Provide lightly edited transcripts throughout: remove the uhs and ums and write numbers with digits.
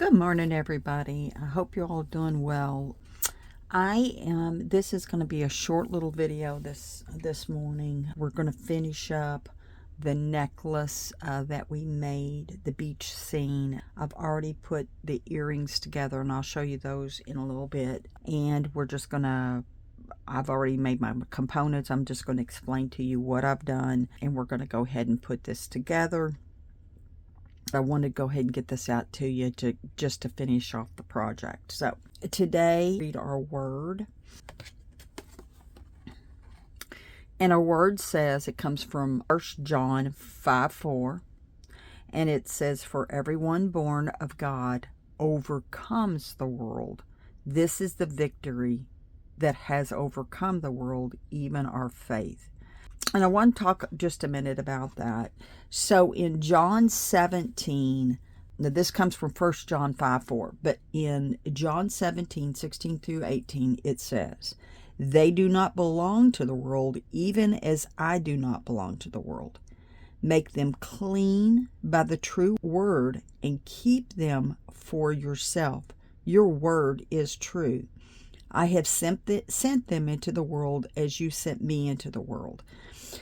Good morning, everybody. I hope you're all doing well. This is going to be a short little video this morning. We're going to finish up the necklace that we made, the beach scene. I've already put the earrings together, and I'll show you those in a little bit. And I've already made my components. I'm just going to explain to you what I've done, and we're going to go ahead and put this together. I wanted to go ahead and get this out to you just to finish off the project. So today, read our word. And our word says, it comes from 1 John 5:4. And it says, "For everyone born of God overcomes the world. This is the victory that has overcome the world, even our faith." And I want to talk just a minute about that. So in John 17, now this comes from 1 John 5:4, but in John 17:16 through 18, it says, "They do not belong to the world, even as I do not belong to the world. Make them clean by the true word and keep them for yourself. Your word is true. I have sent them into the world as you sent me into the world."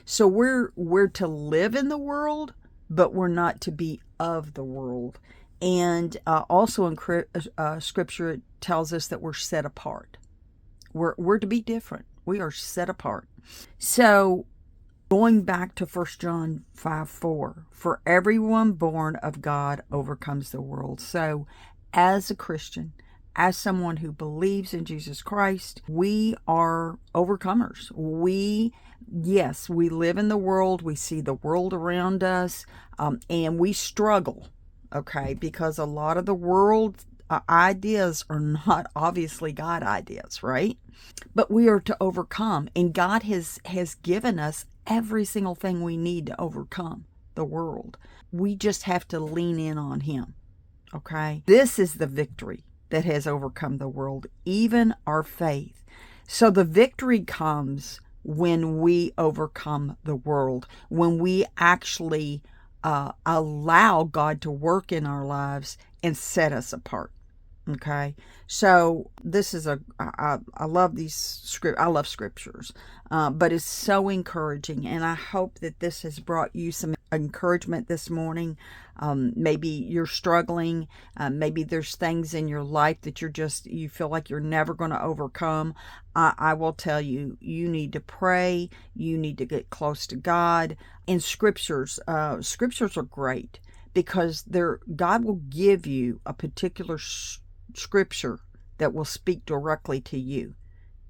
So we're to live in the world, but we're not to be of the world. And also in Scripture, it tells us that we're set apart. We're to be different. We are set apart. So going back to 1 John 5:4, "For everyone born of God overcomes the world." So as a Christian, as someone who believes in Jesus Christ, we are overcomers. Yes, we live in the world. We see the world around us, and we struggle, okay? Because a lot of the world ideas are not obviously God ideas, right? But we are to overcome, and God has given us every single thing we need to overcome the world. We just have to lean in on Him, okay? This is the victory that has overcome the world, even our faith. So the victory comes when we overcome the world, when we actually allow God to work in our lives and set us apart. Okay, so this is I love I love scriptures, but it's so encouraging, and I hope that this has brought you some encouragement this morning. Maybe you're struggling. Maybe there's things in your life that you feel like you're never going to overcome. I will tell you, you need to pray. You need to get close to God. And scriptures are great because God will give you a particular scripture that will speak directly to you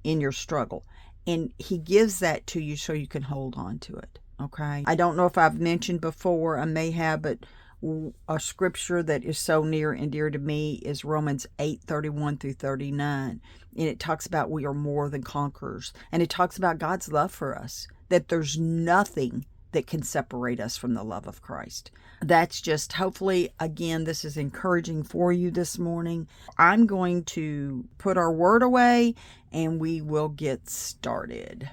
in your struggle, and He gives that to you so you can hold on to it. Okay, I don't know if I've mentioned before, I may have, but a scripture that is so near and dear to me is Romans 8:31 through 39, and it talks about we are more than conquerors, and it talks about God's love for us, that there's nothing that can separate us from the love of Christ. That's just, hopefully, again, this is encouraging for you this morning. I'm going to put our word away and we will get started.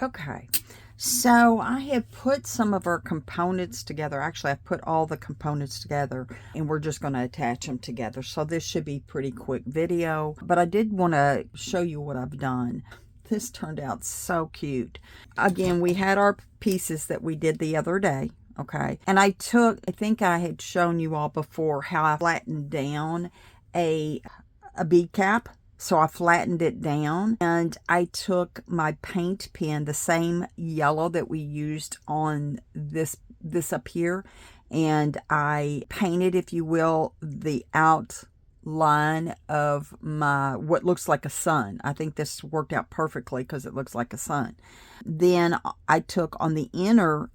Okay, so I have put some of our components together. Actually, I've put all the components together, and we're just going to attach them together. So this should be a pretty quick video, but I did want to show you what I've done. This turned out so cute. Again, we had our pieces that we did the other day, okay? And I think I had shown you all before how I flattened down a bead cap. So I flattened it down, and I took my paint pen, the same yellow that we used on this up here, and I painted, if you will, the outline of what looks like a sun. I think this worked out perfectly because it looks like a sun. Then I took on the inner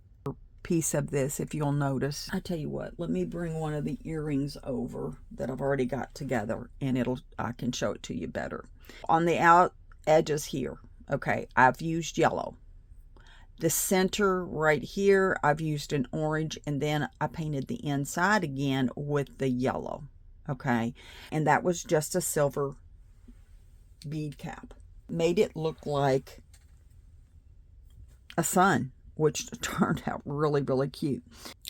piece of this, if you'll notice, I tell you what, let me bring one of the earrings over that I've already got together, and I can show it to you better. On the out edges here, okay, I've used yellow. The center right here, I've used an orange, and then I painted the inside again with the yellow, okay? And that was just a silver bead cap. Made it look like a sun. which turned out really, really cute.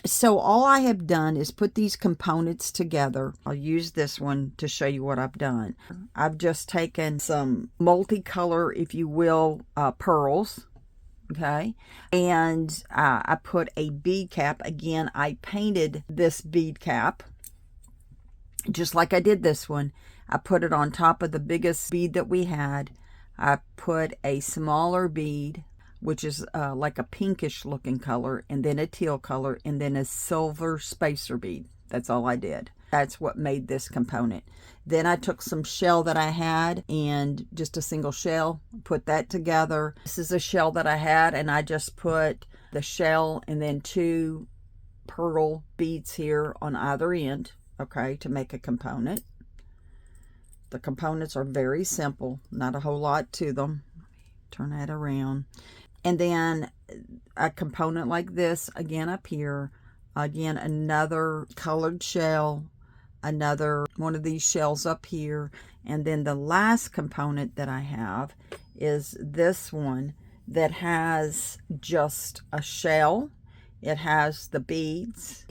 So all I have done is put these components together. I'll use this one to show you what I've done. I've just taken some multicolor, if you will, pearls. Okay, and I put a bead cap. Again, I painted this bead cap just like I did this one. I put it on top of the biggest bead that we had. I put a smaller bead, which is like a pinkish looking color, and then a teal color, and then a silver spacer bead. That's all I did. That's what made this component. Then I took some shell that I had, and just a single shell, put that together. This is a shell that I had, and I just put the shell and then 2 pearl beads here on either end, okay, to make a component. The components are very simple, not a whole lot to them. Turn that around. And then a component like this, again up here, again another colored shell, another one of these shells up here, and then the last component that I have is this one that has just a shell. It has the beads,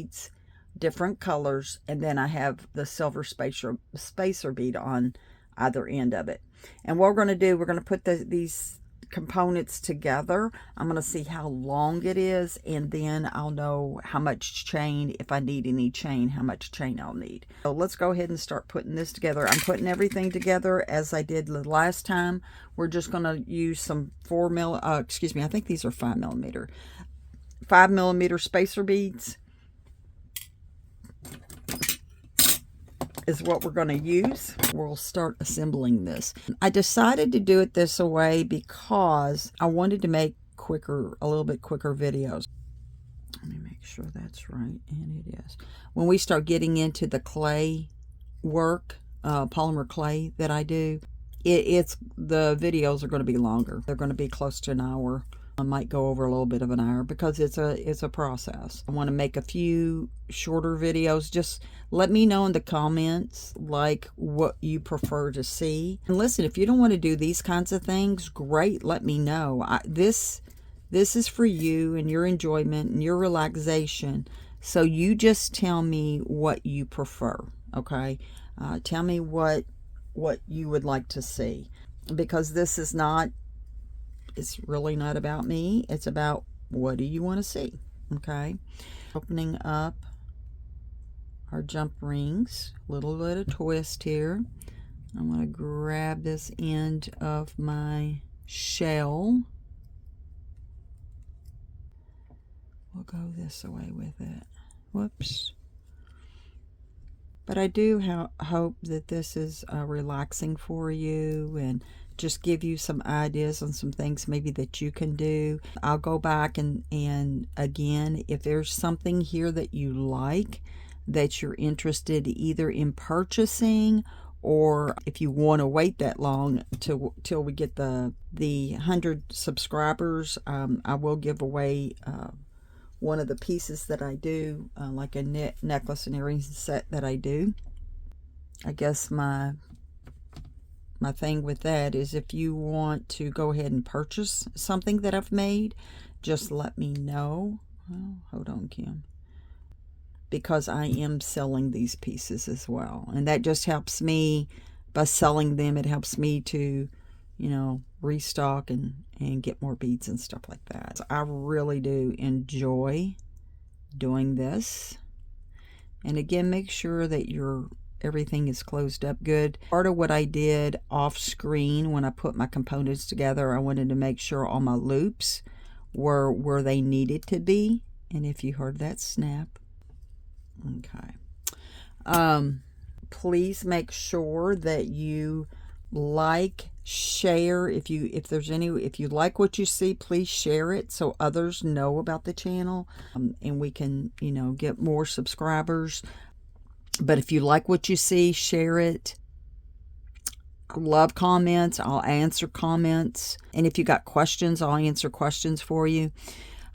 different colors, and then I have the silver spacer bead on either end of it. And what we're going to do, we're going to put these components together. I'm going to see how long it is, and then I'll know how much chain, if I need any chain, how much chain I'll need. So let's go ahead and start putting this together. I'm putting everything together as I did the last time. We're just going to use some I think these are 5mm spacer beads is what we're going to use. We'll start assembling this. I decided to do it this way because I wanted to make a little bit quicker videos. Let me make sure that's right, and it is. When we start getting into the clay work, polymer clay that I do, the videos are going to be longer. They're going to be close to an hour. I might go over a little bit of an hour because it's a process. I want to make a few shorter videos. Just let me know in the comments like what you prefer to see. And listen, if you don't want to do these kinds of things, great, let me know. This is for you and your enjoyment and your relaxation. So you just tell me what you prefer, okay? Tell me what you would like to see, because this is not, it's really not about me. It's about what do you want to see, okay? Opening up our jump rings, a little bit of twist here. I'm going to grab this end of my shell. We'll go this way with it. Whoops. But I do hope that this is relaxing for you and just give you some ideas on some things maybe that you can do. I'll go back and again, if there's something here that you like, that you're interested either in purchasing, or if you want to wait that long till we get the 100 subscribers, I will give away one of the pieces that I do, like a necklace and earrings set that I do. I guess my thing with that is if you want to go ahead and purchase something that I've made, just let me know. Oh, hold on, Kim. Because I am selling these pieces as well. And that just helps me. By selling them, it helps me to, restock and get more beads and stuff like that. So I really do enjoy doing this. And again, make sure that everything is closed up good. Part of what I did off screen when I put my components together, I wanted to make sure all my loops were where they needed to be. And if you heard that snap, okay. Please make sure that you like, share. If you like what you see, please share it so others know about the channel, and we can get more subscribers. But if you like what you see, share it. I love comments. I'll answer comments, and if you got questions, I'll answer questions for you.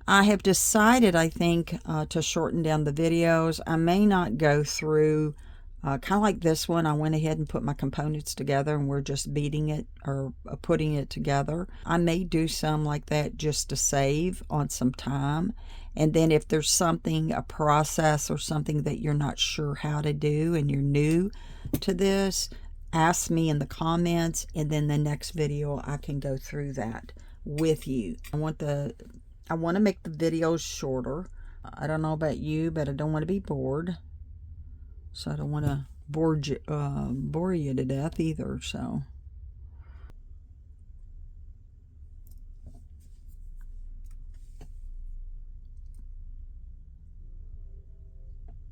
I have decided, I think, to shorten down the videos. I may not go through Kind of like this one, I went ahead and put my components together and we're just beating it or putting it together. I may do some like that just to save on some time. And then if there's something, a process or something that you're not sure how to do and you're new to this, ask me in the comments, and then the next video I can go through that with you. I want to make the videos shorter. I don't know about you, but I don't want to be bored. So I don't want to bore you to death either. So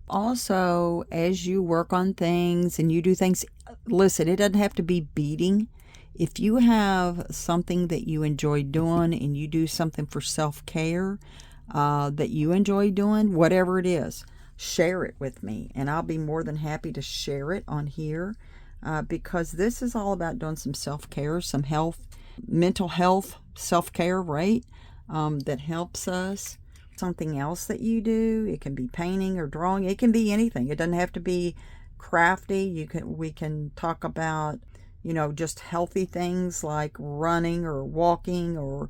also, as you work on things and you do things, listen, it doesn't have to be beading. If you have something that you enjoy doing and you do something for self-care that you enjoy doing, whatever it is, share it with me, and I'll be more than happy to share it on here, because this is all about doing some self-care, some health, mental health self-care, right? That helps us. Something else that you do, it can be painting or drawing, it can be anything. It doesn't have to be crafty. We can talk about, you know, just healthy things like running or walking or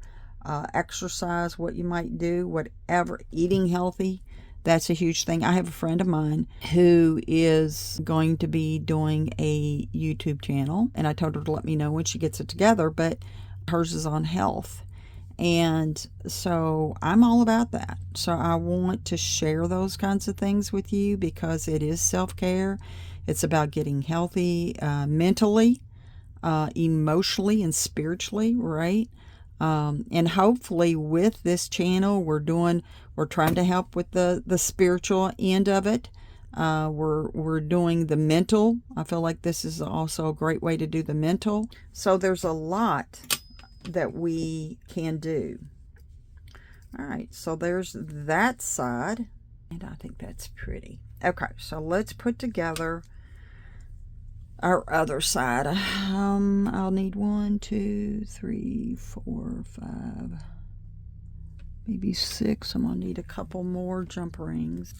exercise, what you might do, whatever, eating healthy. That's a huge thing. I have a friend of mine who is going to be doing a YouTube channel, and I told her to let me know when she gets it together, but hers is on health. And so I'm all about that. So I want to share those kinds of things with you because it is self-care. It's about getting healthy mentally, emotionally, and spiritually, right? And hopefully with this channel, we're trying to help with the spiritual end of it. We're doing the mental. I feel like this is also a great way to do the mental. So there's a lot that we can do. All right, so there's that side, and I think that's pretty. Okay, so let's put together our other side. I'll need 1, 2, 3, 4, 5, maybe 6. I'm gonna need a couple more jump rings.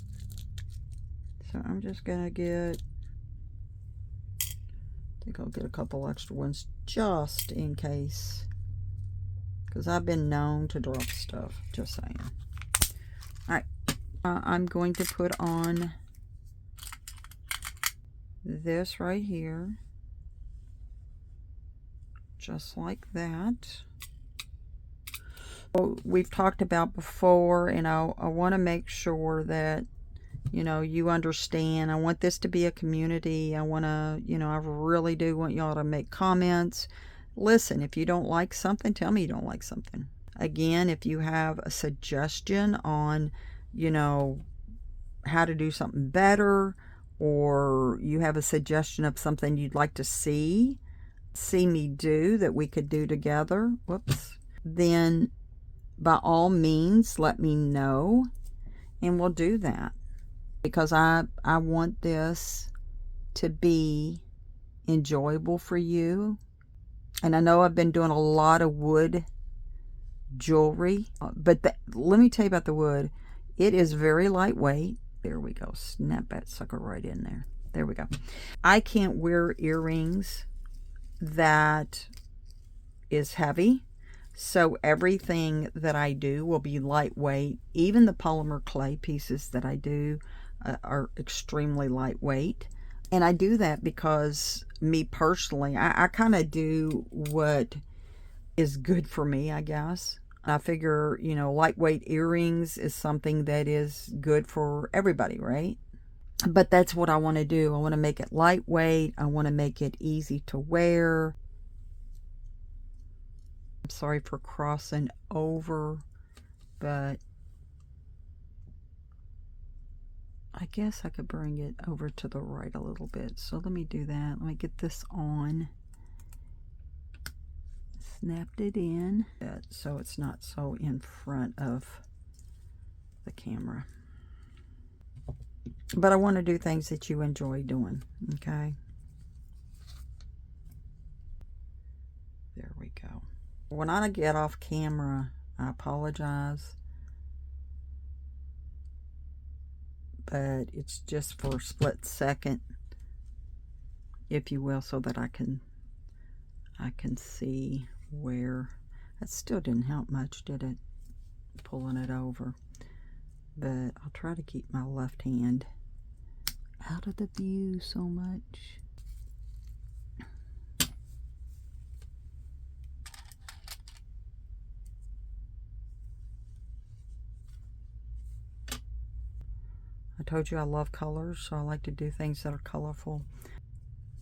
So I'm just gonna get, I think I'll get a couple extra ones just in case, because I've been known to drop stuff, just saying. All right, I'm going to put on this right here, just like that. We've talked about before, and I want to make sure that, you know, you understand. I want this to be a community. I want to, you know, I really do want y'all to make comments. Listen, if you don't like something, tell me you don't like something. Again, if you have a suggestion on, you know, how to do something better, or you have a suggestion of something you'd like to see me do that we could do together, whoops, then by all means let me know and we'll do that, because I want this to be enjoyable for you. And I know I've been doing a lot of wood jewelry, but let me tell you about the wood. It is very lightweight. There we go. Snap that sucker right in there. There we go. I can't wear earrings that is heavy, so everything that I do will be lightweight. Even the polymer clay pieces that I do are extremely lightweight. And I do that because me personally, I kind of do what is good for me, I guess. I figure, you know, lightweight earrings is something that is good for everybody, right? But that's what I want to do. I want to make it lightweight. I want to make it easy to wear. I'm sorry for crossing over, but I guess I could bring it over to the right a little bit. So let me do that. Let me get this on. Snapped it in so it's not so in front of the camera. But I want to do things that you enjoy doing, okay? There we go. When I get off camera, I apologize, but it's just for a split second. if you will, so that I can see where. That still didn't help much, did it? Pulling it over. But I'll try to keep my left hand out of the view so much. I told you I love colors, so I like to do things that are colorful.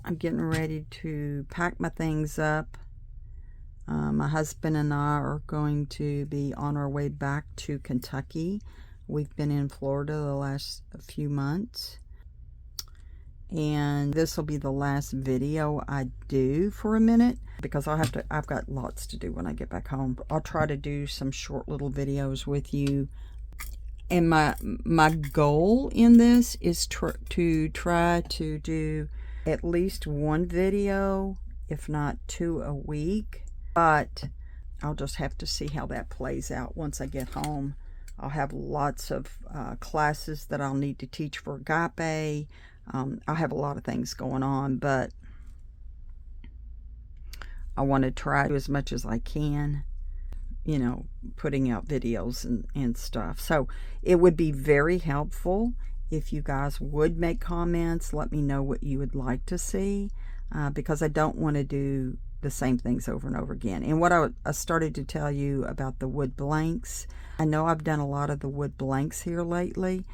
I'm getting ready to pack my things up. My husband and I are going to be on our way back to Kentucky. We've been in Florida the last few months. And this will be the last video I do for a minute, because I've got lots to do when I get back home. I'll try to do some short little videos with you. And my goal in this is to try to do at least one video, if not 2 a week. But I'll just have to see how that plays out once I get home. I'll have lots of classes that I'll need to teach for Agape. I'll have a lot of things going on, but I want to try as much as I can, you know, putting out videos and stuff. So it would be very helpful if you guys would make comments. Let me know what you would like to see, because I don't want to do the same things over and over again. And what I started to tell you about the wood blanks, I know I've done a lot of the wood blanks here lately.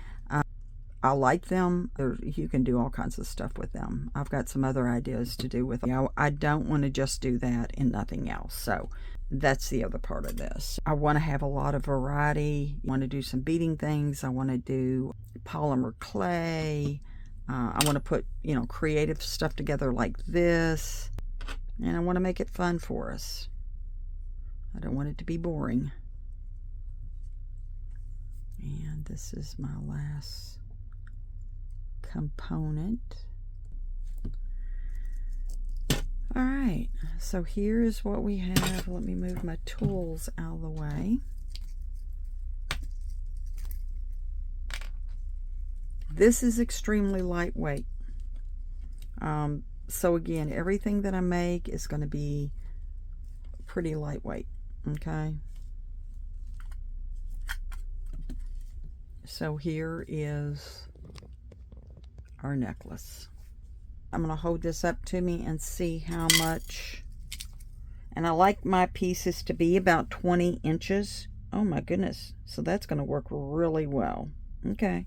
I like them. You can do all kinds of stuff with them. I've got some other ideas to do with them. You know, I don't want to just do that and nothing else. So that's the other part of this. I want to have a lot of variety. I want to do some beading things. I want to do polymer clay. I want to put, you know, creative stuff together like this. And I want to make it fun for us. I don't want it to be boring. And this is my last component. All right, so here is what we have. Let me move my tools out of the way. This is extremely lightweight. So again, everything that I make is going to be pretty lightweight, okay? So here is our necklace. I'm going to hold this up to me and see how much. And I like my pieces to be about 20 inches. Oh my goodness. So that's going to work really well. Okay.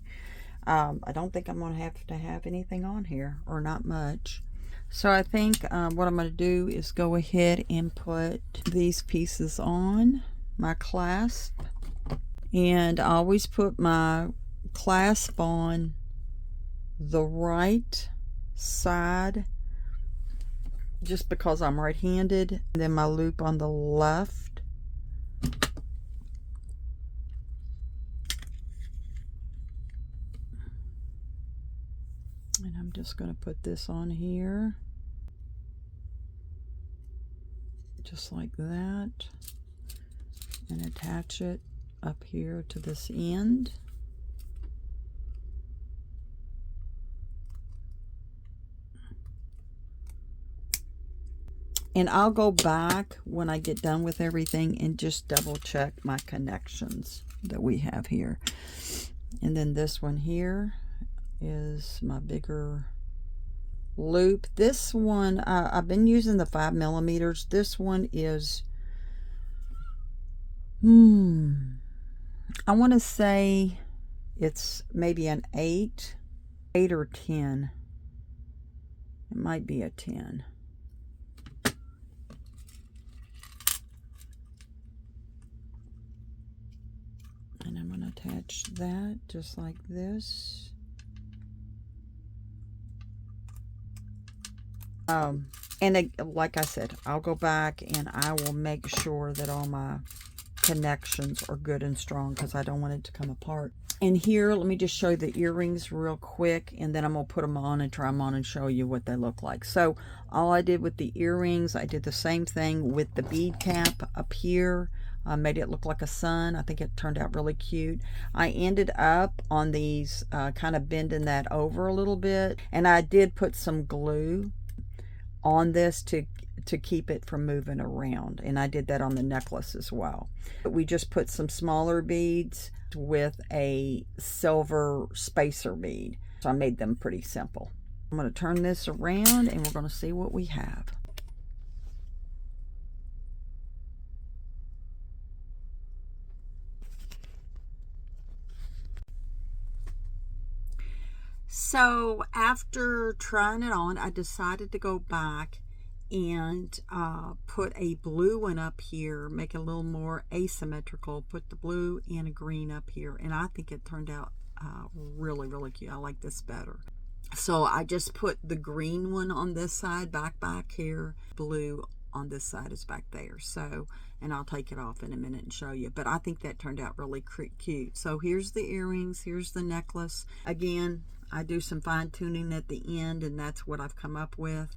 I don't think I'm going to have anything on here, or not much. So I think what I'm going to do is go ahead and put these pieces on my clasp. And I always put my clasp on the right side, just because I'm right-handed. And then my loop on the left. And I'm just going to put this on here, just like that, and attach it up here to this end. And I'll go back when I get done with everything and just double check my connections that we have here. And then this one here is my bigger loop. This one, I've been using the 5mm. This one is, I want to say it's maybe an 8 or 10. It might be a 10. And I'm going to attach that just like this. And like I said, I'll go back and I will make sure that all my connections are good and strong, because I don't want it to come apart. And here, let me just show you the earrings real quick, and then I'm going to put them on and try them on and show you what they look like. So all I did with the earrings, I did the same thing with the bead cap up here. I made it look like a sun. I think it turned out really cute. I ended up on these kind of bending that over a little bit, and I did put some glue on this to keep it from moving around. And I did that on the necklace as well. We just put some smaller beads with a silver spacer bead. So I made them pretty simple. I'm going to turn this around and we're going to see what we have. So after trying it on, I decided to go back and put a blue one up here, make it a little more asymmetrical, put the blue and a green up here, and I think it turned out really, really cute. I like this better. So I just put the green one on this side, back here, blue on this side is back there. So, and I'll take it off in a minute and show you, but I think that turned out really cute. So here's the earrings, here's the necklace. Again, I do some fine tuning at the end, and that's what I've come up with.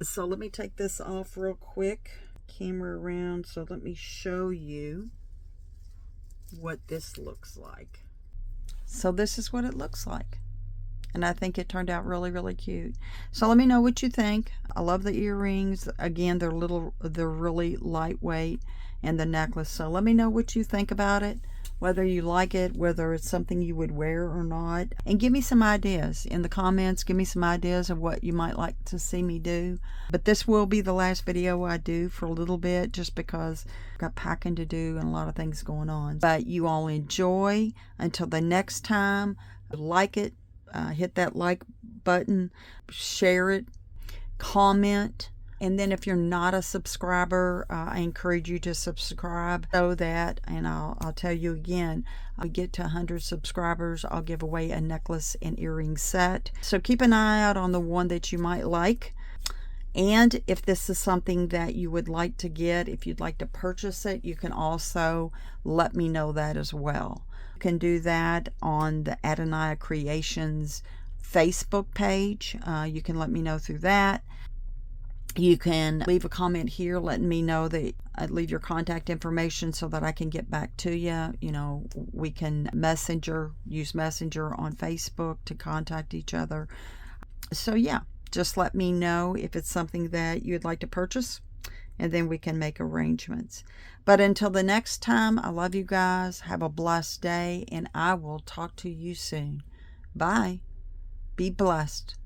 So let me take this off real quick. Camera around, so let me show you what this looks like. So this is what it looks like. And I think it turned out really, really cute. So let me know what you think. I love the earrings. Again, they're really lightweight, and the necklace. So let me know what you think about it, whether you like it, whether it's something you would wear or not. And give me some ideas in the comments. Give me some ideas of what you might like to see me do. But this will be the last video I do for a little bit, just because I've got packing to do and a lot of things going on. But you all enjoy. Until the next time, like it. Hit that like button, share it, comment, and then if you're not a subscriber, I encourage you to subscribe so that, and I'll tell you again, we get to 100 subscribers, I'll give away a necklace and earring set. So keep an eye out on the one that you might like. And if this is something that you would like to get, if you'd like to purchase it, you can also let me know that as well. You can do that on the Adonai Creations Facebook page. You can let me know through that. You can leave a comment here letting me know that leave your contact information so that I can get back to you. You know, we can use Messenger on Facebook to contact each other. So yeah, just let me know if it's something that you'd like to purchase, and then we can make arrangements. But until the next time, I love you guys. Have a blessed day, and I will talk to you soon. Bye. Be blessed.